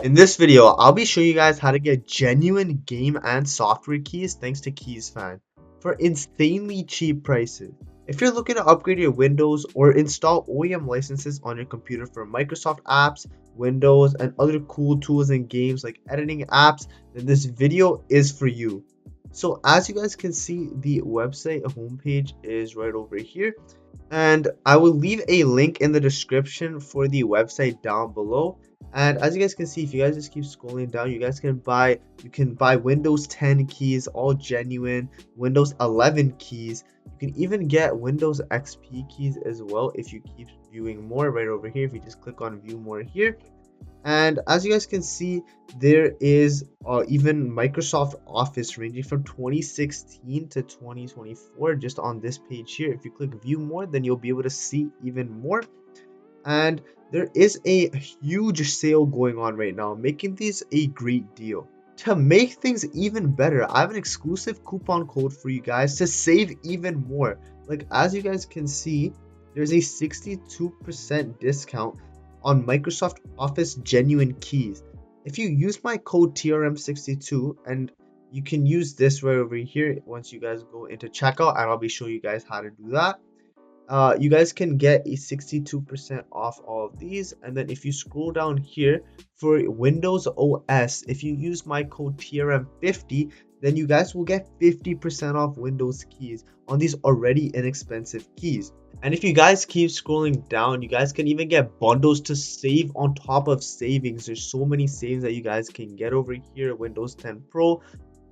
In this video, I'll be showing you guys how to get genuine game and software keys thanks to KeysFan for insanely cheap prices. If you're looking to upgrade your Windows or install OEM licenses on your computer for Microsoft apps, Windows, and other cool tools and games like editing apps, then this video is for you. So as you guys can see, the website homepage is right over here. And I will leave a link in the description for the website down below. And as you guys can see, if you guys just keep scrolling down, you can buy Windows 10 keys, all genuine, Windows 11 keys. You can even get Windows XP keys as well if you keep viewing more right over here. If you just click on view more here. And as you guys can see, there is even Microsoft Office ranging from 2016 to 2024 just on this page here. If you click view more, then you'll be able to see even more. And there is a huge sale going on right now, making these a great deal. To make things even better, I have an exclusive coupon code for you guys to save even more. Like as you guys can see, there's a 62% discount on Microsoft Office genuine keys. If you use my code TRM62, and you can use this right over here once you guys go into checkout, and I'll be showing you guys how to do that. You guys can get a 62% off all of these. And then if you scroll down here for Windows OS, if you use my code TRM50, then you guys will get 50% off Windows keys on these already inexpensive keys. And if you guys keep scrolling down, you guys can even get bundles to save on top of savings. There's so many savings that you guys can get over here. Windows 10 Pro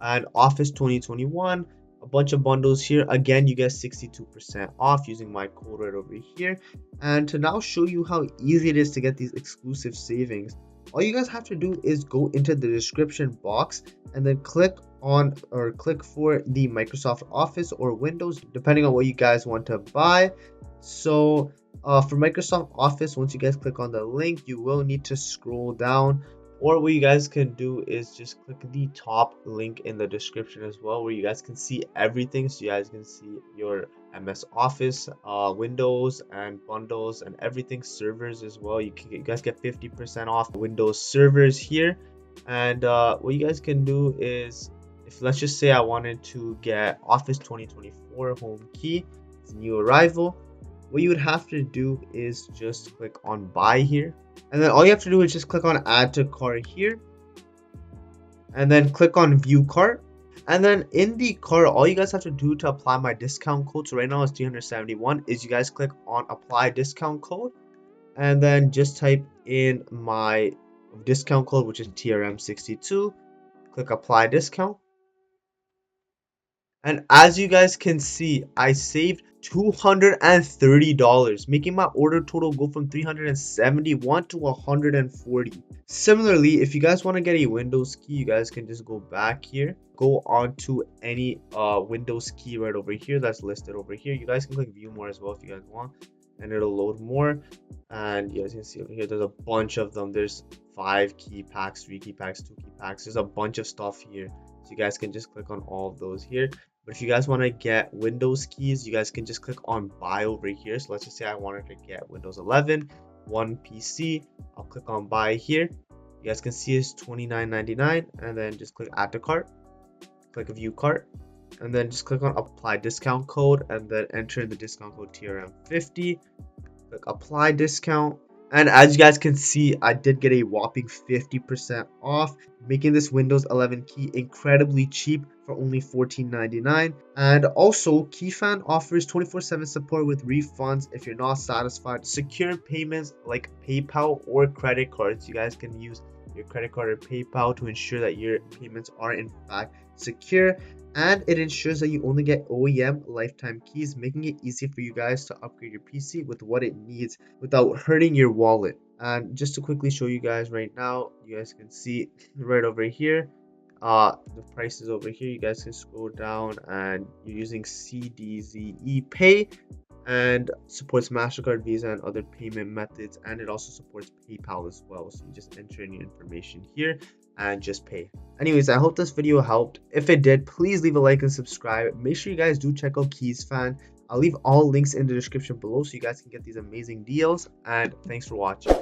and Office 2021. A bunch of bundles here. Again, you get 62% off using my code right over here. And to now show you how easy it is to get these exclusive savings, all you guys have to do is go into the description box and then click on or click for the Microsoft Office or Windows, depending on what you guys want to buy. So for Microsoft Office, once you guys click on the link, you will need to scroll down, or what you guys can do is just click the top link in the description as well, where you guys can see everything. So you guys can see your MS Office, Windows and bundles and everything, servers as well. You guys get 50% off Windows servers here. And what you guys can do is, if let's just say I wanted to get Office 2024 home key, it's a new arrival, what you would have to do is just click on buy here, and then all you have to do is just click on add to cart here, and then click on view cart. And then in the cart, all you guys have to do to apply my discount code, so right now it's 371, is you guys click on apply discount code, and then just type in my discount code, which is TRM62, click apply discount. And as you guys can see, I saved $230, making my order total go from 371 to 140. Similarly, if you guys want to get a Windows key, you guys can just go back here, go on to any Windows key right over here that's listed over here. You guys can click view more as well if you guys want, and it'll load more. And you guys can see over here, there's a bunch of them. There's 5 key packs, 3 key packs, 2 key packs. There's a bunch of stuff here, so you guys can just click on all of those here. But if you guys want to get Windows keys, you guys can just click on buy over here. So let's just say I wanted to get Windows 11, one PC. I'll click on buy here. You guys can see it's $29.99, and then just click add to cart, click view cart, and then just click on apply discount code, and then enter in the discount code TRM50. Click apply discount. And as you guys can see, I did get a whopping 50% off, making this Windows 11 key incredibly cheap for only $14.99. And also, KeysFan offers 24/7 support with refunds if you're not satisfied. Secure payments like PayPal or credit cards. You guys can use your credit card or PayPal to ensure that your payments are in fact secure. And it ensures that you only get OEM lifetime keys, making it easy for you guys to upgrade your PC with what it needs without hurting your wallet. And just to quickly show you guys right now, you guys can see right over here, the price is over here. You guys can scroll down, and you're using CDZE Pay, and supports MasterCard, Visa, and other payment methods, and it also supports PayPal as well. So you just enter in your information here and just pay. Anyways, I hope this video helped. If it did, please leave a like and subscribe. Make sure you guys do check out KeysFan. I'll leave all links in the description below so you guys can get these amazing deals, and thanks for watching.